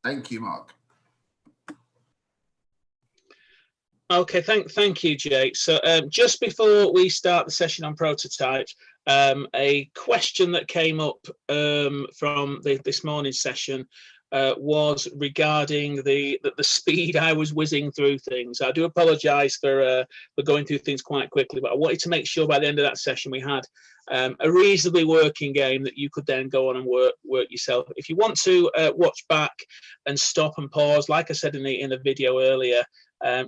Thank you, Mark. Okay, thank you, Jake. So just before we start the session on prototypes, a question that came up from this morning's session was regarding the speed I was whizzing through things. I do apologise for going through things quite quickly, but I wanted to make sure by the end of that session we had a reasonably working game that you could then go on and work yourself. If you want to watch back and stop and pause, like I said in the video earlier,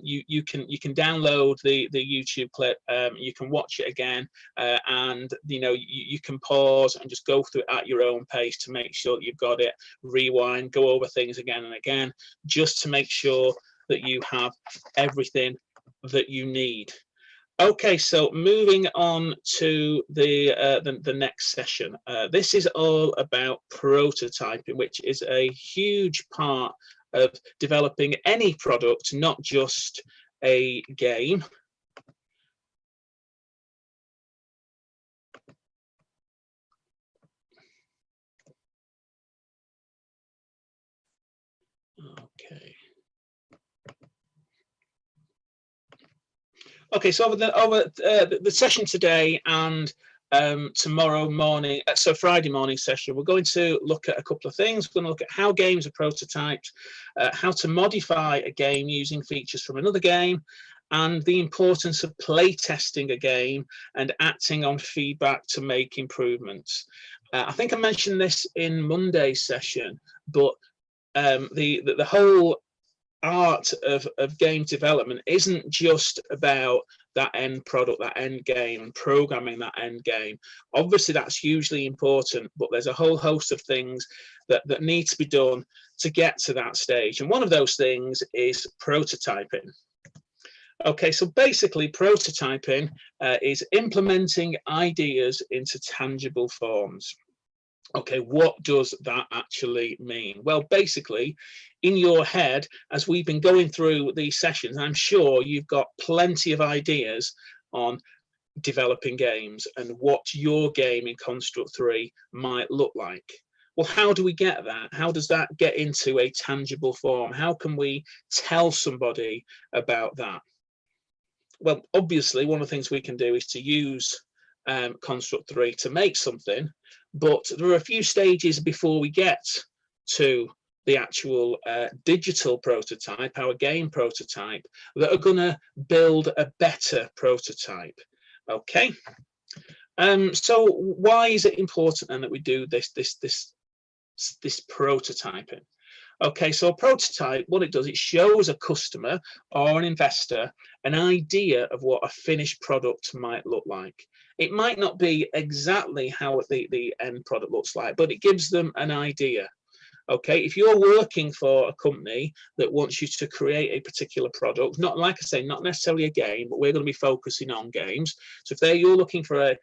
you can download the YouTube clip, you can watch it again, and you can pause and just go through it at your own pace to make sure that you've got it, rewind, go over things again and again, just to make sure that you have everything that you need. Okay, so moving on to the next session. This is all about prototyping, which is a huge part of developing any product, not just a game. Okay, so over the session today and tomorrow morning, so Friday morning session, we're going to look at a couple of things. We're going to look at how games are prototyped, how to modify a game using features from another game, and the importance of play testing a game and acting on feedback to make improvements. I think I mentioned this in Monday's session, but the whole art of game development isn't just about that end product, that end game, and programming that end game. Obviously that's hugely important, but there's a whole host of things that need to be done to get to that stage, and one of those things is prototyping. Okay, so basically prototyping is implementing ideas into tangible forms. Okay, what does that actually mean? Well, basically, in your head, as we've been going through these sessions, I'm sure you've got plenty of ideas on developing games and what your game in Construct 3 might look like. Well, how do we get that? How does that get into a tangible form? How can we tell somebody about that? Well, obviously, one of the things we can do is to use Construct 3 to make something, but there are a few stages before we get to the actual digital prototype, our game prototype, that are going to build a better prototype. Okay, so why is it important then that we do this prototyping? Okay, so a prototype, what it does, it shows a customer or an investor an idea of what a finished product might look like. It might not be exactly how the end product looks like, but it gives them an idea. Okay, if you're working for a company that wants you to create a particular product, not, like I say, not necessarily a game, but we're going to be focusing on games. So if you're working for a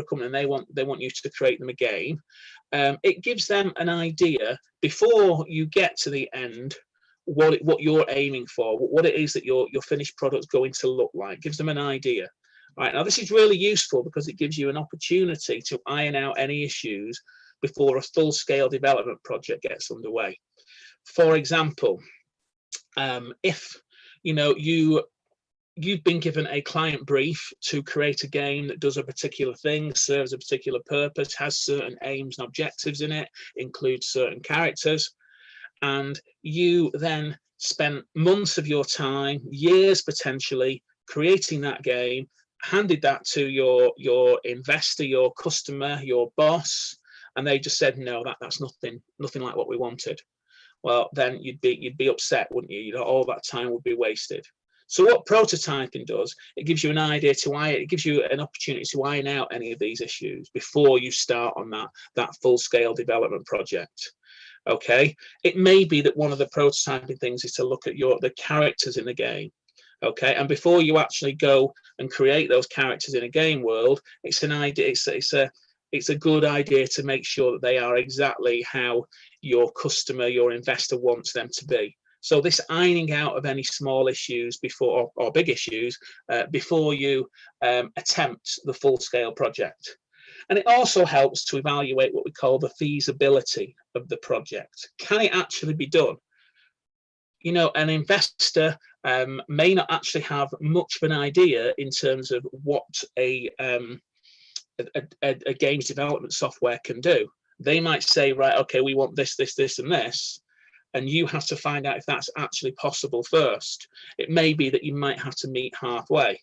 company and they want you to create them a game, it gives them an idea before you get to the end what you're aiming for, what it is that your finished product's going to look like. It gives them an idea. Right, now this is really useful because it gives you an opportunity to iron out any issues before a full-scale development project gets underway. For example, if you've been given a client brief to create a game that does a particular thing, serves a particular purpose, has certain aims and objectives in it, includes certain characters, and you then spent months of your time, years potentially, creating that game, handed that to your investor, your customer, your boss, and they just said, no, that's nothing like what we wanted. Well, then you'd be upset, wouldn't you? All that time would be wasted. So what prototyping does, it gives you an idea it gives you an opportunity to iron out any of these issues before you start on that full-scale development project. Okay, it may be that one of the prototyping things is to look at the characters in the game. Okay, and before you actually go and create those characters in a game world, it's an idea. It's a good idea to make sure that they are exactly how your customer, your investor wants them to be. So this ironing out of any small issues before or big issues before you attempt the full-scale project. And it also helps to evaluate what we call the feasibility of the project. Can it actually be done? You know, an investor may not actually have much of an idea in terms of what a games development software can do. They might say, right, okay, we want this, this, this, and this, and you have to find out if that's actually possible first. It may be that you might have to meet halfway.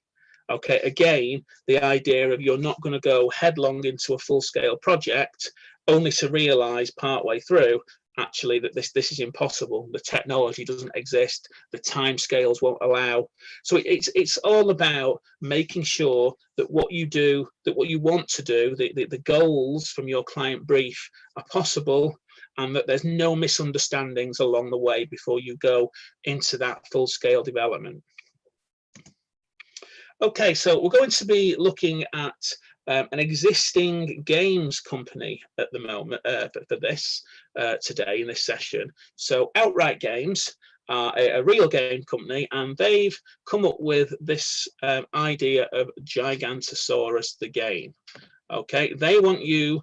Okay, again, the idea of you're not going to go headlong into a full-scale project only to realize partway through actually that this is impossible. The technology doesn't exist, the timescales won't allow. So it's all about making sure that what you do, that what you want to do, the goals from your client brief are possible, and that there's no misunderstandings along the way before you go into that full-scale development. Okay, so we're going to be looking at an existing games company at the moment for this today in this session. So Outright Games are a real game company, and they've come up with this idea of Gigantosaurus the game. Okay, they want you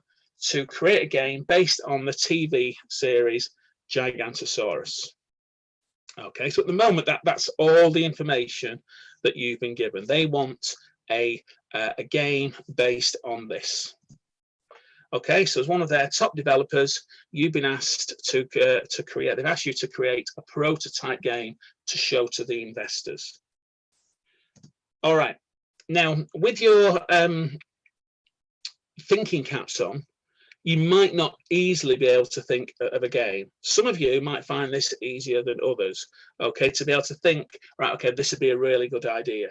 to create a game based on the TV series Gigantosaurus. Okay, so at the moment that's all the information that you've been given. They want a game based on this. Okay, so as one of their top developers, you've been asked to create. They've asked you to create a prototype game to show to the investors. All right. Now, with your thinking caps on, you might not easily be able to think of a game. Some of you might find this easier than others, okay, to be able to think, right, okay, this would be a really good idea.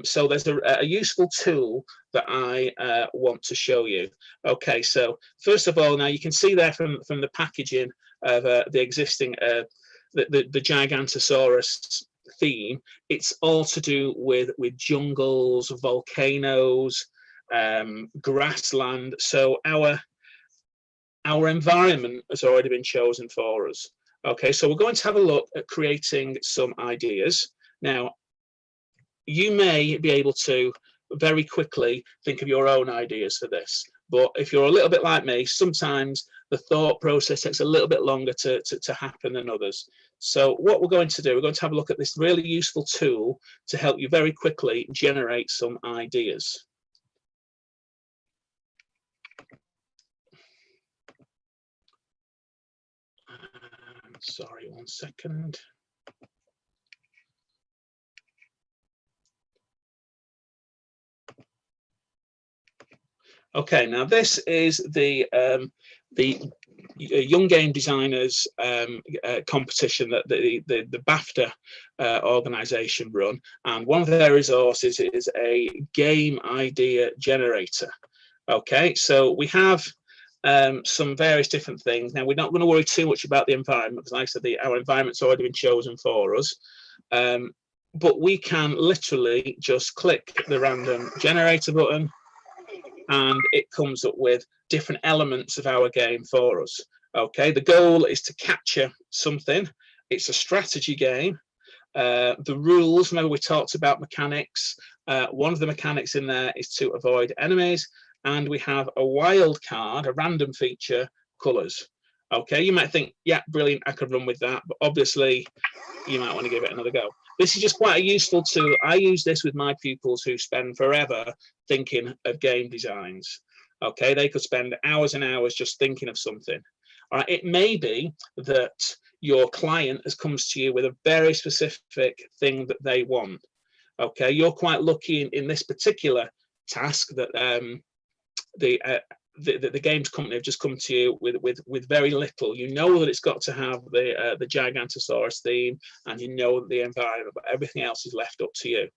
So there's a useful tool that I want to show you. Okay, so first of all, now you can see there from the packaging of the existing, the Gigantosaurus theme, it's all to do with jungles, volcanoes, grassland. So our environment has already been chosen for us. Okay, so we're going to have a look at creating some ideas. Now, you may be able to very quickly think of your own ideas for this, but if you're a little bit like me, sometimes the thought process takes a little bit longer to happen than others. So what we're going to do, we're going to have a look at this really useful tool to help you very quickly generate some ideas. Sorry, 1 second. Okay, now this is the Young Game Designers competition that the BAFTA organization run, and one of their resources is a game idea generator. Okay, so we have some various different things. Now, we're not going to worry too much about the environment, because like I said, our environment's already been chosen for us. But we can literally just click the random generator button, and it comes up with different elements of our game for us. Okay, the goal is to capture something. It's a strategy game. The rules, remember we talked about mechanics. One of the mechanics in there is to avoid enemies, and we have a wild card, a random feature, colors. Okay, you might think, yeah, brilliant, I could run with that, but obviously you might want to give it another go. This is just quite a useful tool. I use this with my pupils who spend forever thinking of game designs. Okay, they could spend hours and hours just thinking of something. All right, it may be that your client comes to you with a very specific thing that they want. Okay, you're quite lucky in this particular task that the games company have just come to you with very little. You know that it's got to have the Gigantosaurus theme, and you know the environment, but everything else is left up to you.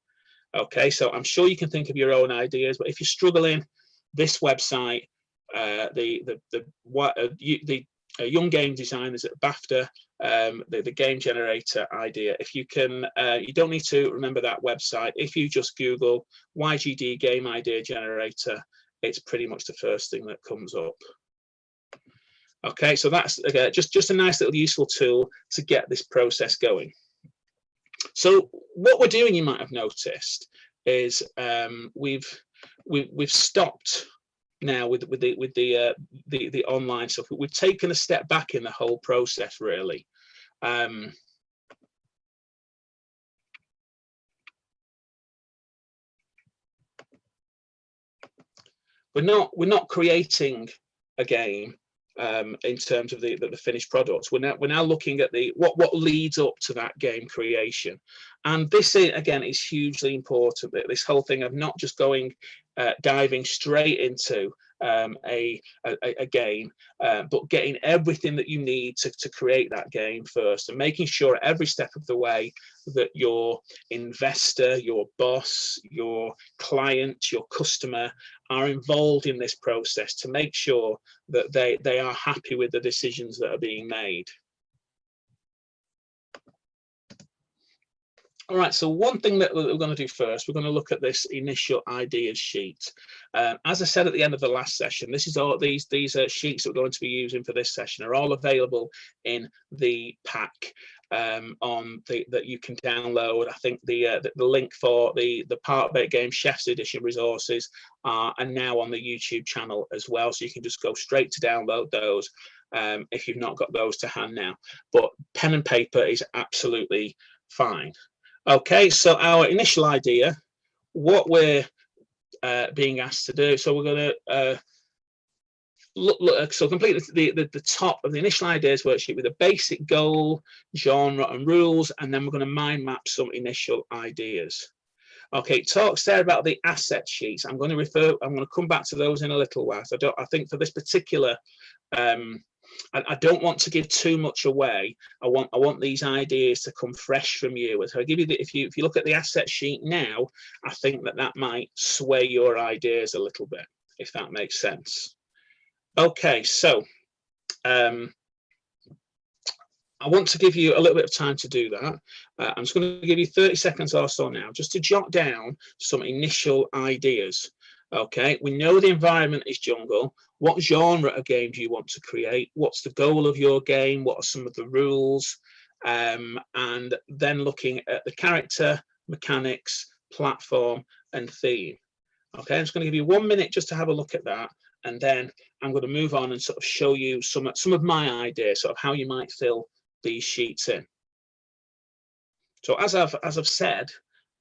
Okay, so I'm sure you can think of your own ideas, but if you're struggling, this website, the Young Game Designers at BAFTA, the game generator idea. If you can, you don't need to remember that website. If you just Google YGD game idea generator, it's pretty much the first thing that comes up. Okay, so that's again just a nice little useful tool to get this process going. So what we're doing, you might have noticed, is we've stopped now with the online stuff. We've taken a step back in the whole process, really. We're not creating a game in terms of the finished products. We're now looking at what leads up to that game creation, and this again is hugely important. That this whole thing of not just diving straight into a game, but getting everything that you need to create that game first, and making sure every step of the way that your investor, your boss, your client, your customer are involved in this process to make sure that they are happy with the decisions that are being made. All right, so one thing that we're going to do first, we're going to look at this initial ideas sheet. As I said at the end of the last session, this is all these sheets that we're going to be using for this session are all available in the pack that you can download. I think the link for the Part Baked Game Chef's Edition resources are now on the YouTube channel as well, so you can just go straight to download those if you've not got those to hand now. But pen and paper is absolutely fine. Okay, so our initial idea, what we're being asked to do, so we're going to so complete the top of the initial ideas worksheet with a basic goal, genre and rules, and then we're going to mind map some initial ideas. Okay, it talks there about the asset sheets. I'm going to come back to those in a little while. So I think for this particular I don't want to give too much away. I want these ideas to come fresh from you. So I give you if you look at the asset sheet now, I think that might sway your ideas a little bit, if that makes sense. Okay, so I want to give you a little bit of time to do that. I'm just going to give you 30 seconds or so now, just to jot down some initial ideas. Okay, we know the environment is jungle. What genre of game do you want to create? What's the goal of your game? What are some of the rules? And then looking at the character, mechanics, platform, and theme. Okay, I'm just going to give you 1 minute just to have a look at that, and then I'm going to move on and sort of show you some of my ideas, sort of how you might fill these sheets in. So as I've said,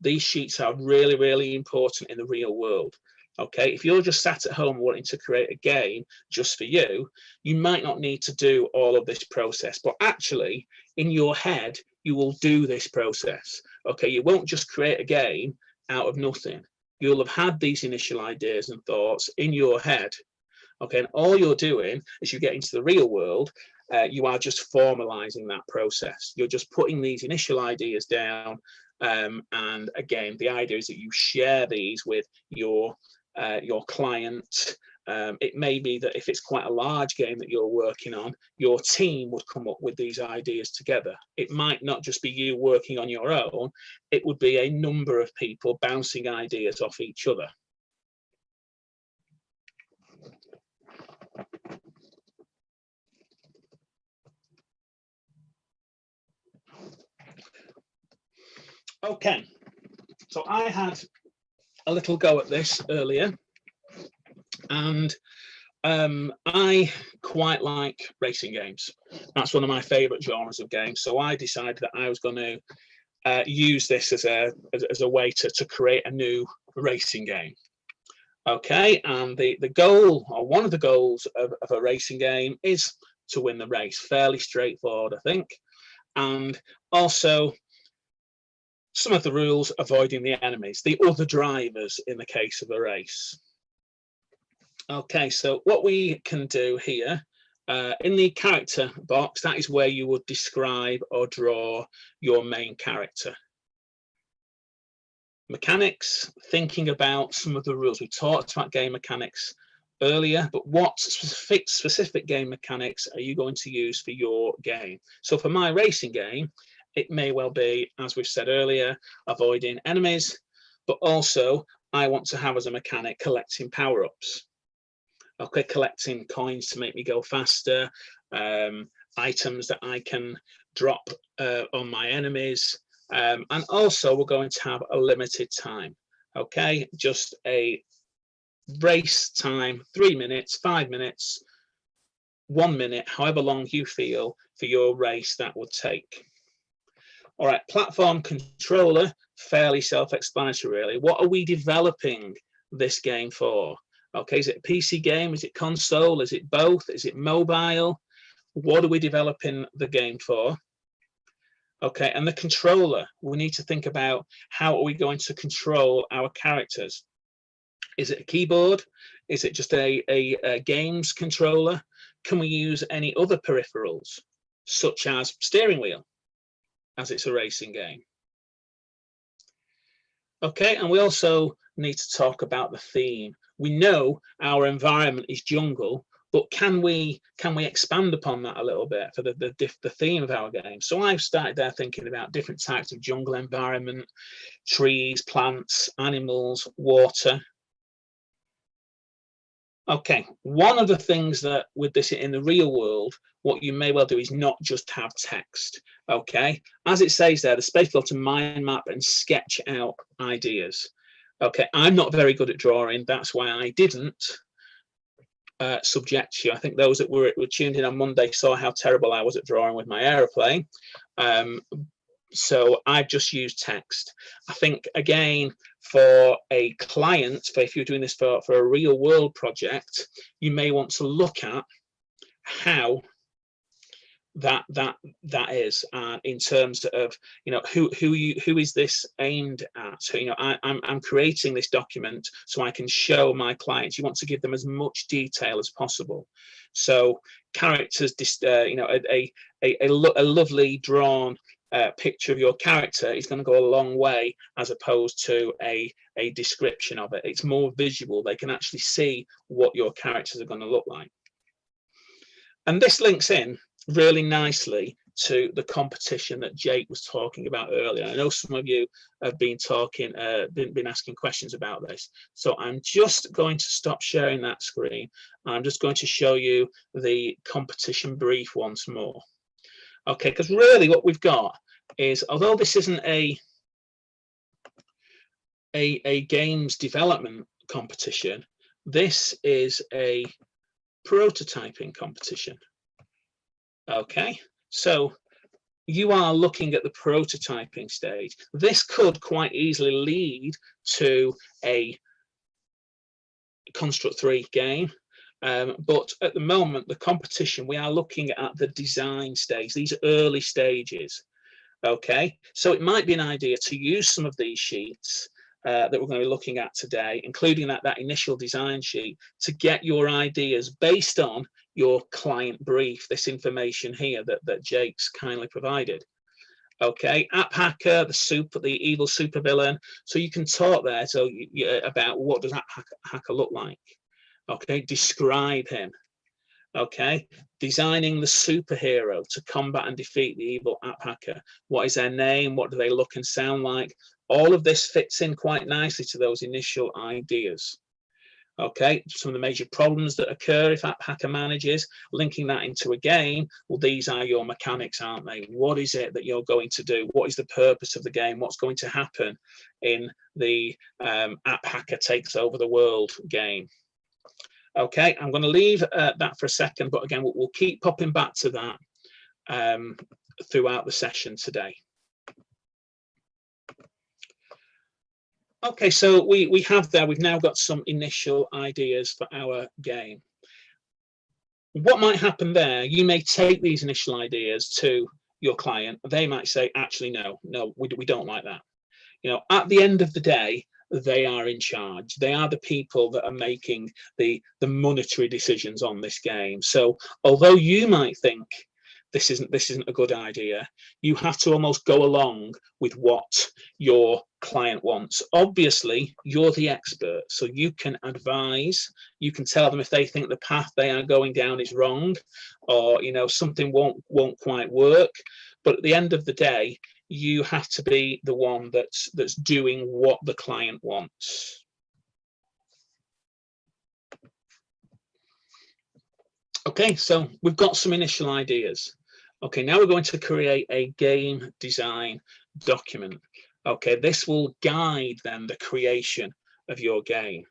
these sheets are really, really important in the real world. Okay, if you're just sat at home wanting to create a game just for you, you might not need to do all of this process, but actually in your head, you will do this process. Okay, you won't just create a game out of nothing. You'll have had these initial ideas and thoughts in your head. Okay, and all you're doing as you get into the real world, you are just formalizing that process. You're just putting these initial ideas down. And again, the idea is that you share these with your client. It may be that if it's quite a large game that you're working on, your team would come up with these ideas together. It might not just be you working on your own, it would be a number of people bouncing ideas off each other. Okay, so I had a little go at this earlier, and I quite like racing games. That's one of my favorite genres of games. So I decided that I was going to use this as a way to create a new racing game. Okay, and the goal, or one of the goals of a racing game, is to win the race. Fairly straightforward, I think. And also some of the rules, avoiding the enemies, the other drivers in the case of a race. Okay, so what we can do here, in the character box, that is where you would describe or draw your main character. Mechanics, thinking about some of the rules. We talked about game mechanics earlier, but what specific game mechanics are you going to use for your game? So for my racing game, it may well be, as we've said earlier, avoiding enemies, but also I want to have as a mechanic collecting power-ups. Okay, collecting coins to make me go faster, items that I can drop on my enemies, and also we're going to have a limited time. Okay, just a race time, 3 minutes, 5 minutes, 1 minute, however long you feel for your race that would take. All right, platform controller, fairly self-explanatory really. What are we developing this game for? Okay, is it a PC game? Is it console? Is it both? Is it mobile? What are we developing the game for? Okay, and the controller, we need to think about how are we going to control our characters? Is it a keyboard? Is it just a games controller? Can we use any other peripherals, such as steering wheel, as it's a racing game? Okay, and we also need to talk about the theme. We know our environment is jungle, but can we expand upon that a little bit for the theme of our game? So I've started there thinking about different types of jungle environment, trees, plants, animals, water. Okay, one of the things that with this in the real world, what you may well do is not just have text. Okay, as it says there, the space below to mind map and sketch out ideas. Okay, I'm not very good at drawing. That's why I didn't subject you. I think those that were tuned in on Monday saw how terrible I was at drawing with my aeroplane. So I've just used text. I think, again, for a client, if you're doing this for a real world project, you may want to look at how that is in terms of, you know, who is this aimed at? So, you know, I'm creating this document so I can show my clients. You want to give them as much detail as possible. So characters, you know, a lovely drawn picture of your character is going to go a long way, as opposed to a description of it. It's more visual. They can actually see what your characters are going to look like. And this links in really nicely to the competition that Jake was talking about earlier. I know some of you have been talking, been asking questions about this. So I'm just going to stop sharing that screen. I'm just going to show you the competition brief once more. Okay, because really what we've got is, although this isn't a games development competition, this is a prototyping competition. Okay, so you are looking at the prototyping stage. This could quite easily lead to a Construct 3 game. But at the moment, the competition, we are looking at the design stage, these early stages. Okay, so it might be an idea to use some of these sheets that we're going to be looking at today, including that initial design sheet, to get your ideas based on your client brief, this information here that Jake's kindly provided. Okay, App Hacker, the evil supervillain. So you can talk there about what does App Hacker look like. Okay, describe him. Okay, designing the superhero to combat and defeat the evil App Hacker. What is their name? What do they look and sound like? All of this fits in quite nicely to those initial ideas. Okay, some of the major problems that occur if App Hacker manages, linking that into a game. Well, these are your mechanics, aren't they? What is it that you're going to do? What is the purpose of the game? What's going to happen in the App Hacker Takes Over the World game? Okay, I'm going to leave that for a second, but again, we'll keep popping back to that throughout the session today. Okay, so we've now got some initial ideas for our game. What might happen there, you may take these initial ideas to your client. They might say, actually, no, we don't like that. You know, at the end of the day, they are in charge. They are the people that are making the monetary decisions on this game. So although you might think this isn't a good idea, you have to almost go along with what your client wants. Obviously, you're the expert, so you can advise, you can tell them if they think the path they are going down is wrong, or, you know, something won't quite work. But at the end of the day, you have to be the one that's doing what the client wants. Okay, so we've got some initial ideas. Okay, now we're going to create a game design document. Okay, this will guide then the creation of your game.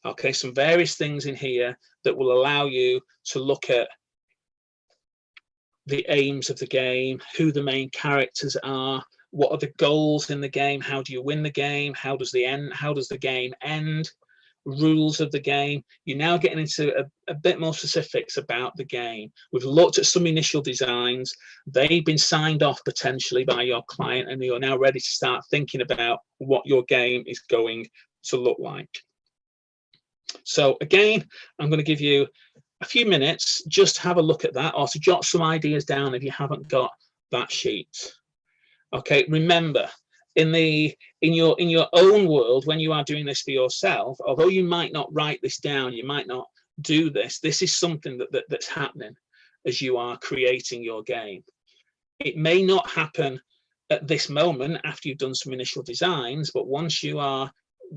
Okay, some various things in here that will allow you to look at the aims of the game, who the main characters are, what are the goals in the game, how do you win the game, how does the game end, rules of the game. You're now getting into a bit more specifics about the game. We've looked at some initial designs. They've been signed off potentially by your client, and you're now ready to start thinking about what your game is going to look like. So again, I'm going to give you a few minutes just to have a look at that, or to jot some ideas down if you haven't got that sheet. Okay, remember, in your own world, when you are doing this for yourself, although you might not write this down, you might not do this, this is something that's happening as you are creating your game. It may not happen at this moment after you've done some initial designs, but once you are,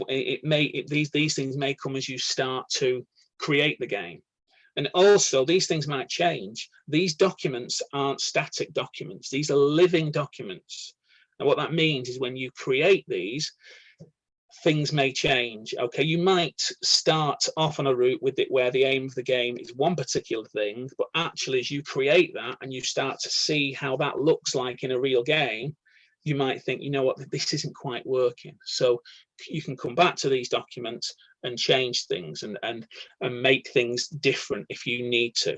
these things may come as you start to create the game. And also, these things might change. These documents aren't static documents. These are living documents. And what that means is when you create these, things may change. Okay, you might start off on a route with it where the aim of the game is one particular thing, but actually as you create that and you start to see how that looks like in a real game, you might think, you know what, this isn't quite working. So you can come back to these documents and change things and make things different if you need to.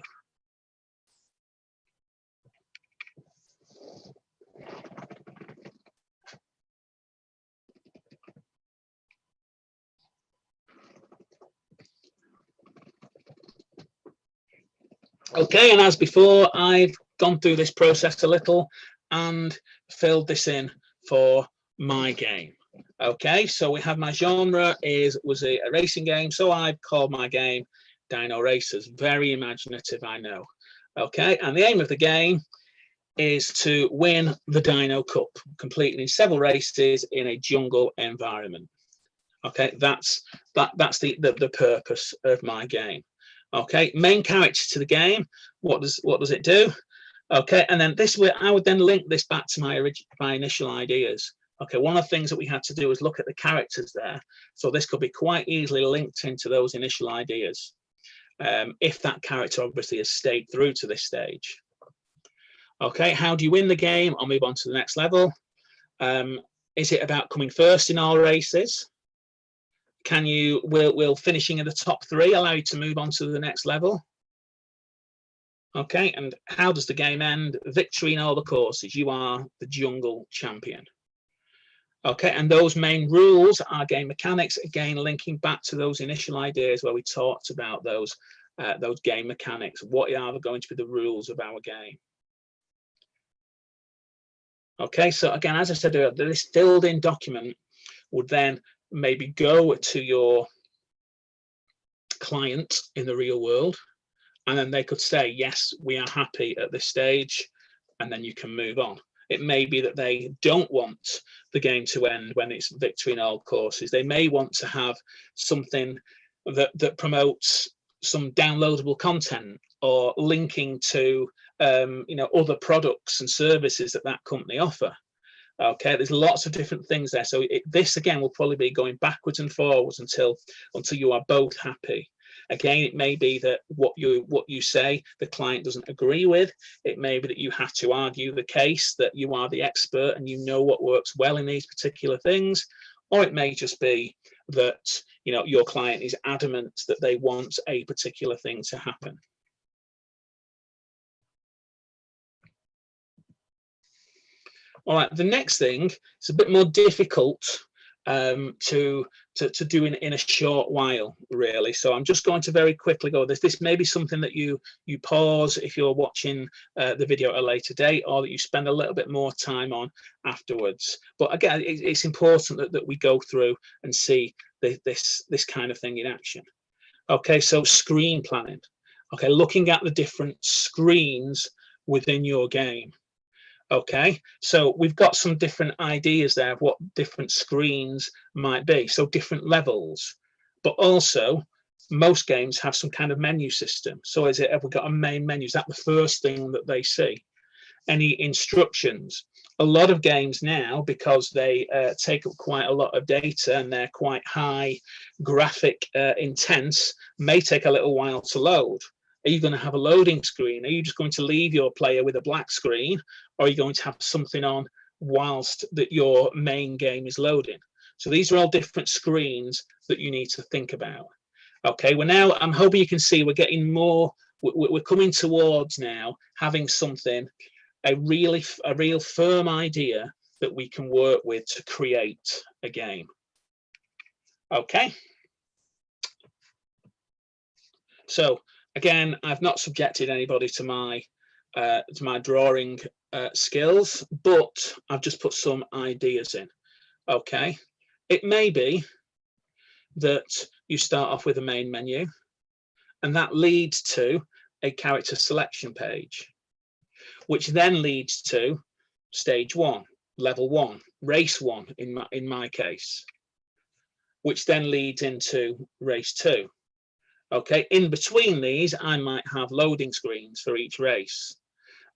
Okay, and as before, I've gone through this process a little and filled this in for my game. Okay, so we have my genre was a racing game, so I've called my game Dino Racers. Very imaginative, I know. Okay, and the aim of the game is to win the Dino Cup, completing several races in a jungle environment. Okay, that's the purpose of my game. Okay, main character to the game. What does it do? Okay, and then this way I would then link this back to my initial ideas. Okay, one of the things that we had to do was look at the characters there. So this could be quite easily linked into those initial ideas, if that character obviously has stayed through to this stage. Okay, how do you win the game? I'll move on to the next level. Is it about coming first in all races? Will finishing in the top 3 allow you to move on to the next level? Okay, and how does the game end? Victory in all the courses. You are the jungle champion. Okay, and those main rules are game mechanics, again linking back to those initial ideas where we talked about those game mechanics. What are going to be the rules of our game? Okay, so again, as I said earlier, this filled in document would then maybe go to your client in the real world, and then they could say, yes, we are happy at this stage, and then you can move on. It may be that they don't want the game to end when it's victory in all courses. They may want to have something that promotes some downloadable content or linking to other products and services that company offer. Okay, there's lots of different things there. So this again will probably be going backwards and forwards until you are both happy. Again, it may be that what you say the client doesn't agree with. It may be that you have to argue the case that you are the expert and you know what works well in these particular things, or it may just be that your client is adamant that they want a particular thing to happen. All right, the next thing is a bit more difficult to do in a short while, really. So I'm just going to very quickly go this. This may be something that you pause if you're watching the video at a later date, or that you spend a little bit more time on afterwards. But again, it's important that we go through and see this kind of thing in action. Okay, so screen planning. Okay, looking at the different screens within your game. Okay, so we've got some different ideas there of what different screens might be, so different levels, but also most games have some kind of menu system. So have we got a main menu? Is that the first thing that they see? Any instructions? a lot of games now, because they take up quite a lot of data and they're quite high graphic intense, may take a little while to load. Are you going to have a loading screen? Are you just going to leave your player with a black screen, or are you going to have something on whilst that your main game is loading? So these are all different screens that you need to think about. Okay, well now I'm hoping you can see we're getting more, we're coming towards now having something, a real firm idea that we can work with to create a game. Okay. So again, I've not subjected anybody to my drawing skills, but I've just put some ideas in. Okay. It may be that you start off with a main menu, and that leads to a character selection page, which then leads to stage 1, level 1, race 1 in my case, which then leads into race 2. Okay, in between these, I might have loading screens for each race.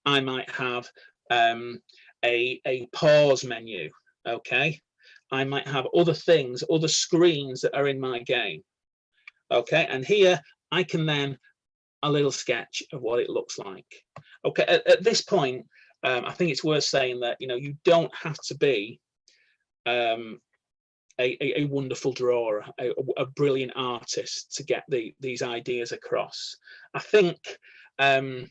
I might have a pause menu. Okay, I might have other things, other screens that are in my game. Okay, and here I can then a little sketch of what it looks like. Okay, at this point, I think it's worth saying that you don't have to be a wonderful drawer, a brilliant artist to get these ideas across. I think the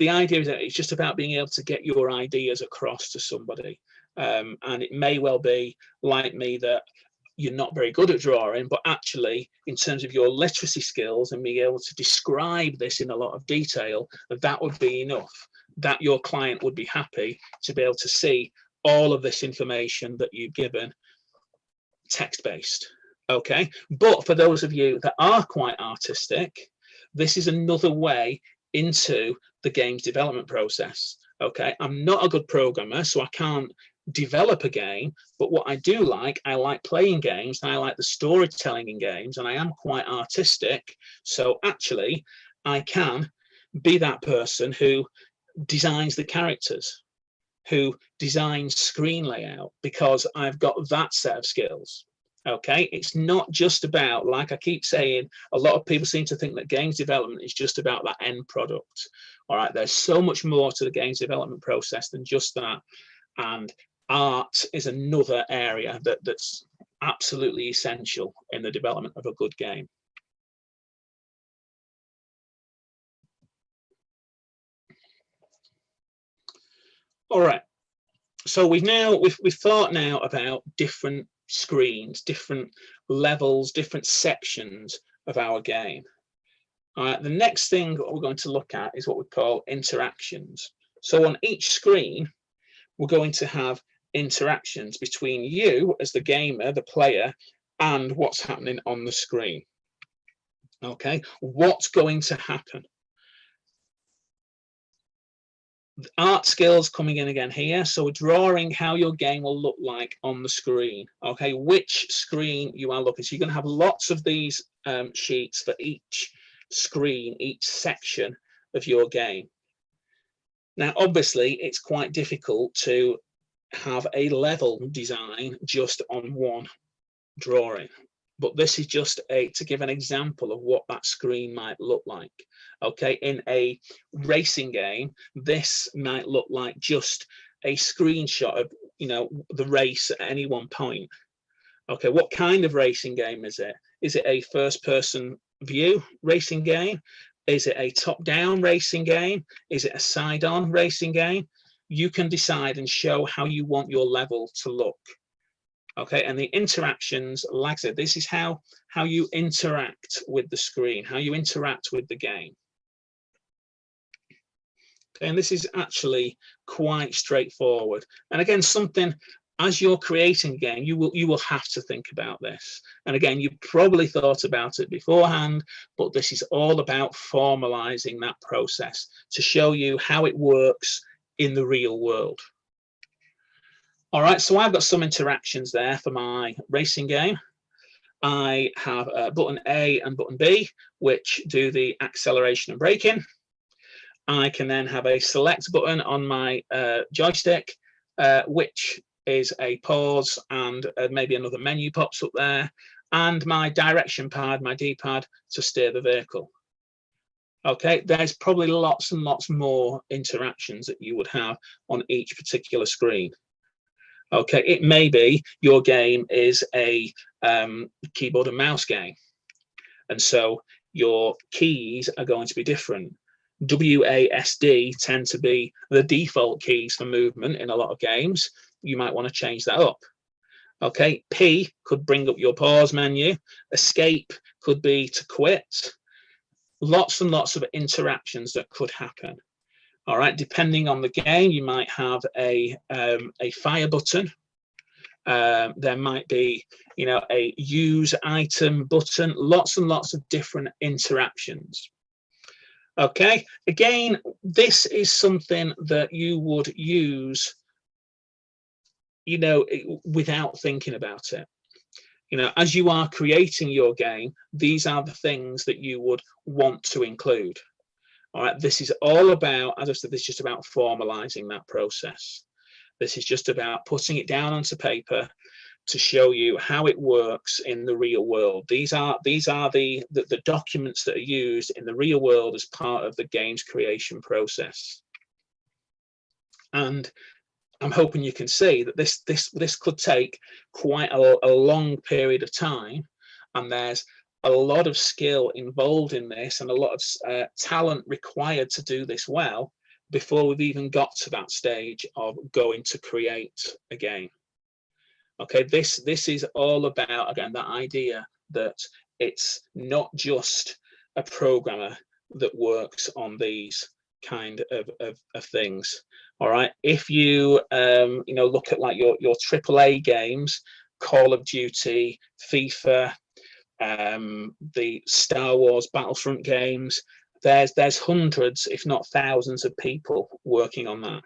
idea is that it's just about being able to get your ideas across to somebody, and it may well be like me that you're not very good at drawing, but actually in terms of your literacy skills and being able to describe this in a lot of detail, that would be enough, that your client would be happy to be able to see all of this information that you've given text-based. Okay, but for those of you that are quite artistic, this is another way into the game's development process. Okay, I'm not a good programmer, so I can't develop a game, but what I do like, I like playing games, and I like the storytelling in games, and I am quite artistic, so actually I can be that person who designs the characters, who designs screen layout, because I've got that set of skills. Okay, it's not just about, like I keep saying, a lot of people seem to think that games development is just about that end product. All right, there's so much more to the games development process than just that, and art is another area that's absolutely essential in the development of a good game. All right, so we've thought now about different screens, different levels, different sections of our game. All right, the next thing we're going to look at is what we call interactions. So on each screen, we're going to have interactions between you as the gamer, the player, and what's happening on the screen. Okay, what's going to happen? Art skills coming in again here. So we're drawing how your game will look like on the screen. Okay, which screen you are looking. So you're going to have lots of these sheets for each screen, each section of your game. Now, obviously, it's quite difficult to have a level design just on one drawing, but this is just to give an example of what that screen might look like. Okay, in a racing game, this might look like just a screenshot of the race at any one point. Okay, what kind of racing game is it? Is it a first-person view racing game? Is it a top-down racing game? Is it a side-on racing game? You can decide and show how you want your level to look. Okay, and the interactions, like I said, this is how you interact with the screen, how you interact with the game. Okay, and this is actually quite straightforward. And again, something, as you're creating a game, you will have to think about this. And again, you probably thought about it beforehand, but this is all about formalizing that process to show you how it works in the real world. All right, so I've got some interactions there for my racing game. I have button A and button B, which do the acceleration and braking. I can then have a select button on my joystick, which is a pause, and maybe another menu pops up there, and my direction pad, my D-pad, to steer the vehicle. Okay, there's probably lots and lots more interactions that you would have on each particular screen. Okay, it may be your game is a keyboard and mouse game, and so your keys are going to be different. WASD tend to be the default keys for movement in a lot of games. You might want to change that up. Okay, P could bring up your pause menu. Escape could be to quit. Lots and lots of interactions that could happen. All right, depending on the game, you might have a fire button. There might be, you know, a use item button. Lots and lots of different interactions. Okay, again, this is something that you would use, you know, without thinking about it. You know, as you are creating your game, these are the things that you would want to include. All right, this is all about, as I said, this is just about formalizing that process. This is just about putting it down onto paper to show you how it works in the real world. These are the documents that are used in the real world as part of the game's creation process. And I'm hoping you can see that this could take quite a long period of time, and there's a lot of skill involved in this and a lot of talent required to do this well before we've even got to that stage of going to create a game. Okay, this is all about, again, that idea that it's not just a programmer that works on these kind of things. All right, if you you know, look at like your AAA games, Call of Duty, FIFA, the Star Wars Battlefront games, there's hundreds, if not thousands, of people working on that,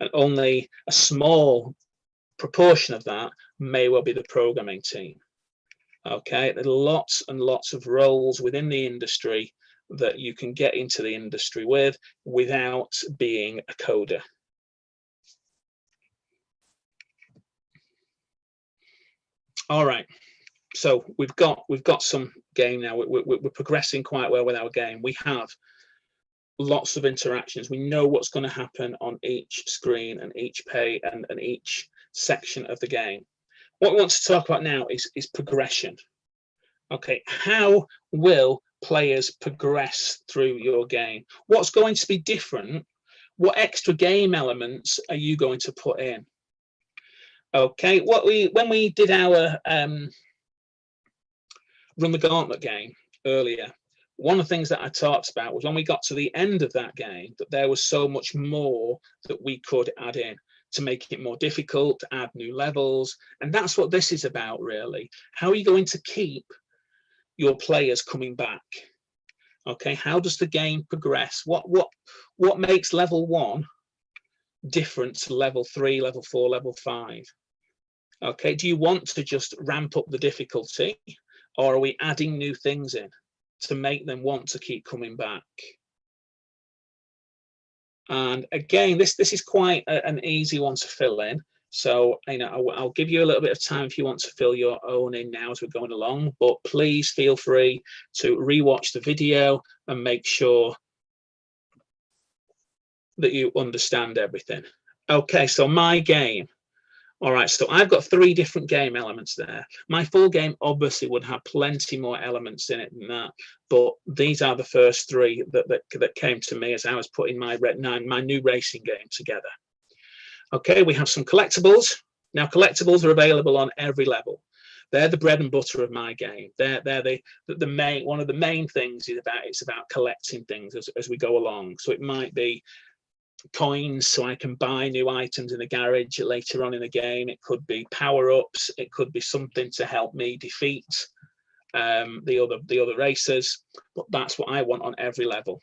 and only a small proportion of that may well be the programming team. Okay, there are lots and lots of roles within the industry that you can get into the industry with without being a coder. All right, so we've got some game now. We're progressing quite well with our game. We have lots of interactions. We know what's going to happen on each screen and each page and each section of the game. What we want to talk about now is progression. Okay, how will players progress through your game? What's going to be different? What extra game elements are you going to put in? Okay, when we did our Run the Gauntlet game earlier, one of the things that I talked about was when we got to the end of that game, that there was so much more that we could add in to make it more difficult, to add new levels. And that's what this is about, really. How are you going to keep your players coming back? Okay, how does the game progress? What makes level 1 different to level 3, level 4, level 5? Okay, do you want to just ramp up the difficulty, or are we adding new things in to make them want to keep coming back? And again, this is quite an easy one to fill in. So, you know, I'll give you a little bit of time if you want to fill your own in now as we're going along, but please feel free to rewatch the video and make sure that you understand everything. Okay, so my game. All right, so I've got 3 different game elements there. My full game obviously would have plenty more elements in it than that, but these are the first 3 that came to me as I was putting my new racing game together. Okay, we have some collectibles. Now, collectibles are available on every level. They're the bread and butter of my game. They're the main, one of the main things is about collecting things as we go along. So it might be coins so I can buy new items in the garage later on in the game. It could be power-ups. It could be something to help me defeat the other racers. But that's what I want on every level.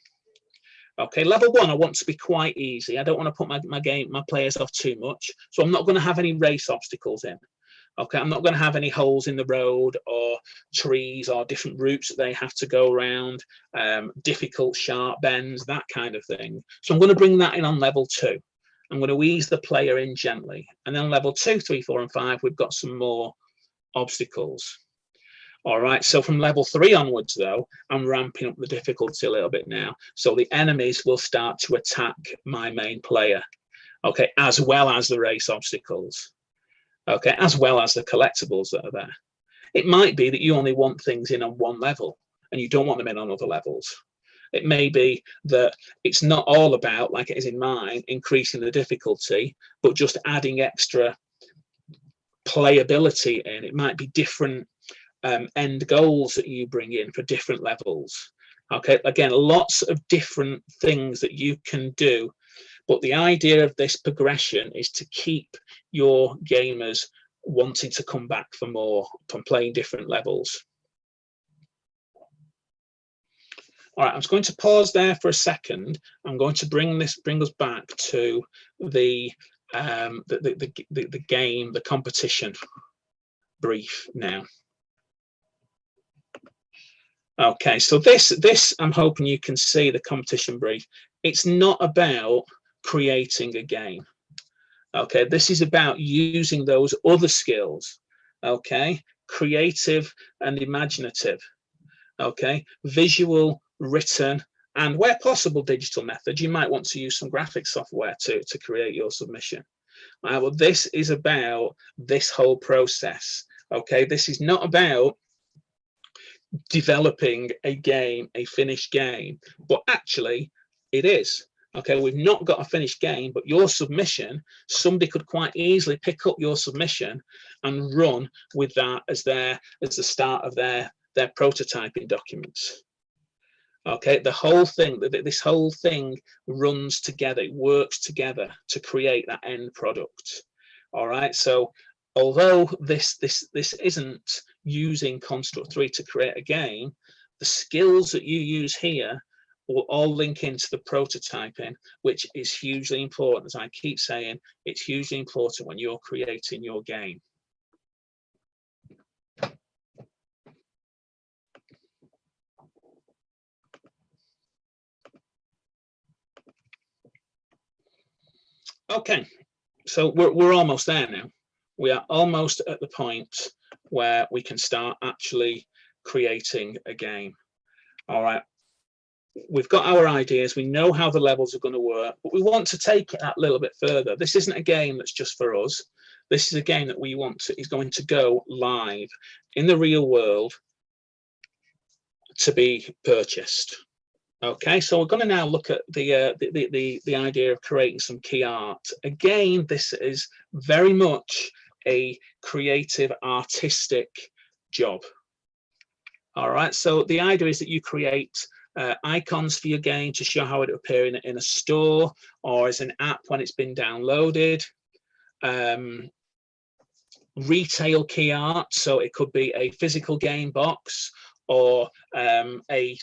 Okay, level 1 I want to be quite easy. I don't want to put my players off too much, so I'm not going to have any race obstacles in. Okay, I'm not going to have any holes in the road or trees or different routes that they have to go around, difficult sharp bends, that kind of thing. So I'm going to bring that in on level 2. I'm going to ease the player in gently. And then level 2, 3, 4, and 5, we've got some more obstacles. All right, so from level 3 onwards, though, I'm ramping up the difficulty a little bit now. So the enemies will start to attack my main player, okay, as well as the race obstacles, okay, as well as the collectibles that are there. It might be that you only want things in on one level and you don't want them in on other levels. It may be that it's not all about, like it is in mine, increasing the difficulty, but just adding extra playability in. It might be different end goals that you bring in for different levels. Okay, again, lots of different things that you can do, but the idea of this progression is to keep your gamers wanting to come back for more from playing different levels. All right, I'm just going to pause there for a second. I'm going to bring us back to the game, the competition brief now. Okay, so this I'm hoping you can see the competition brief. It's not about creating a game. Okay, this is about using those other skills. Okay, creative and imaginative. Okay, visual, written, and where possible, digital methods. You might want to use some graphic software to create your submission. Well, this is about this whole process. Okay, this is not about developing a game, a finished game, but actually it is. Okay, we've not got a finished game, but your submission, somebody could quite easily pick up your submission and run with that as the start of their prototyping documents. Okay, the whole thing, this whole thing runs together, it works together to create that end product. All right, so although this isn't using Construct 3 to create a game, the skills that you use here will all link into the prototyping, which is hugely important. As I keep saying, it's hugely important when you're creating your game. Okay, so we're almost there now. We are almost at the point where we can start actually creating a game. All right, we've got our ideas, we know how the levels are going to work, but we want to take it that little bit further. This isn't a game that's just for us. This is a game that we want to, is going to go live in the real world to be purchased. Okay, so we're going to now look at the idea of creating some key art. Again, this is very much a creative, artistic job. All right, so the idea is that you create icons for your game to show how it will appear in a store or as an app when it's been downloaded. Retail key art, so it could be a physical game box or a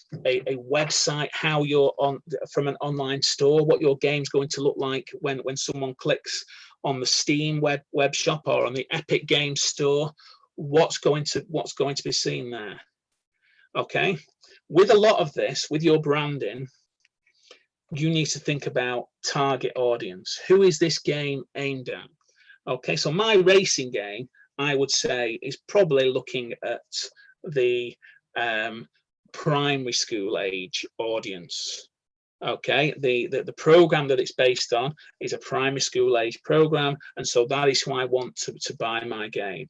website, how you're on from an online store, what your game's going to look like when someone clicks on the Steam web shop or on the Epic Games store, what's going to be seen there. Okay, with a lot of this, with your branding, you need to think about target audience. Who is this game aimed at? Okay, so my racing game, I would say, is probably looking at the primary school age audience. Okay, the program that it's based on is a primary school age program, and so that is who I want to buy my game.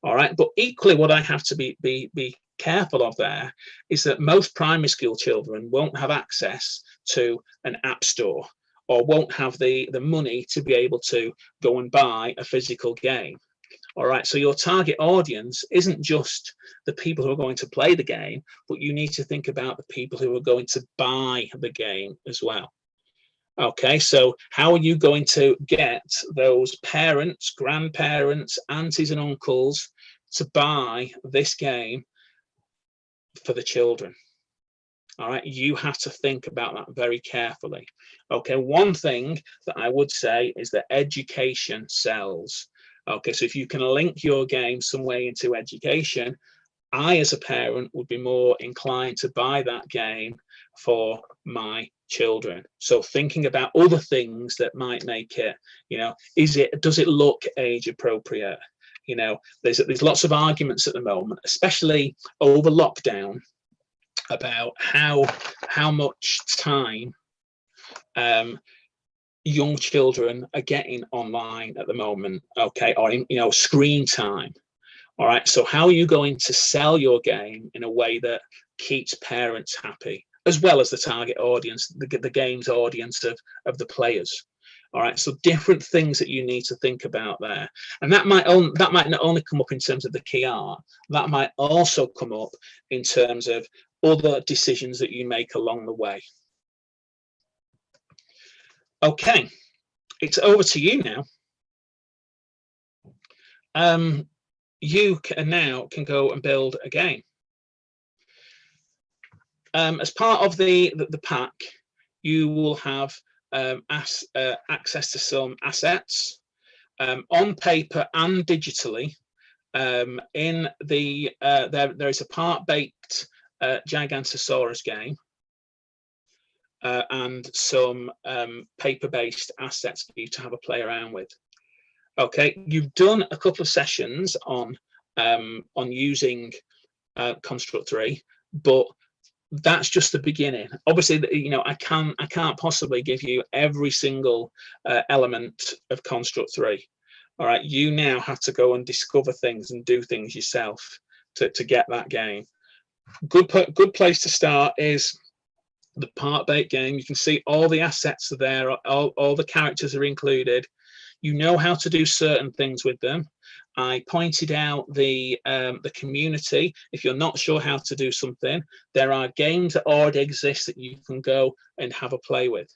All right, but equally, what I have to be careful of there is that most primary school children won't have access to an app store or won't have the money to be able to go and buy a physical game. All right, so your target audience isn't just the people who are going to play the game, but you need to think about the people who are going to buy the game as well. Okay, so how are you going to get those parents, grandparents, aunties and uncles to buy this game for the children? All right, you have to think about that very carefully. Okay, one thing that I would say is that education sells. Okay, so if you can link your game some way into education, I, as a parent, would be more inclined to buy that game for my children. So thinking about other things that might make it, does it look age appropriate? There's lots of arguments at the moment, especially over lockdown, about how much time young children are getting online at the moment, okay, or screen time. All right, so how are you going to sell your game in a way that keeps parents happy, as well as the target audience, the game's audience of the players? All right, so different things that you need to think about there, and that might not only come up in terms of the key art, that might also come up in terms of other decisions that you make along the way. Okay, it's over to you now. You can go and build a game. As part of the pack, you will have access to some assets on paper and digitally. There is a part-baked Gigantosaurus game and some paper-based assets for you to have a play around with. Okay, you've done a couple of sessions on using Construct 3, but that's just the beginning. Obviously, I can't possibly give you every single element of Construct 3. All right, you now have to go and discover things and do things yourself to get that game. Good place to start is the part-baked game. You can see all the assets are there, all the characters are included. You know how to do certain things with them. I pointed out the community. If you're not sure how to do something, there are games that already exist that you can go and have a play with.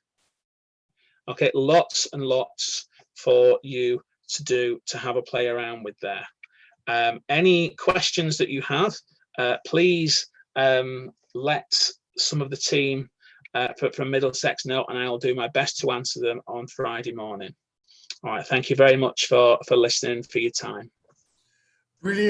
Okay, lots and lots for you to have a play around with there. Any questions that you have, please let some of the team from Middlesex know, and I'll do my best to answer them on Friday morning. All right, thank you very much for listening, for your time. Brilliant.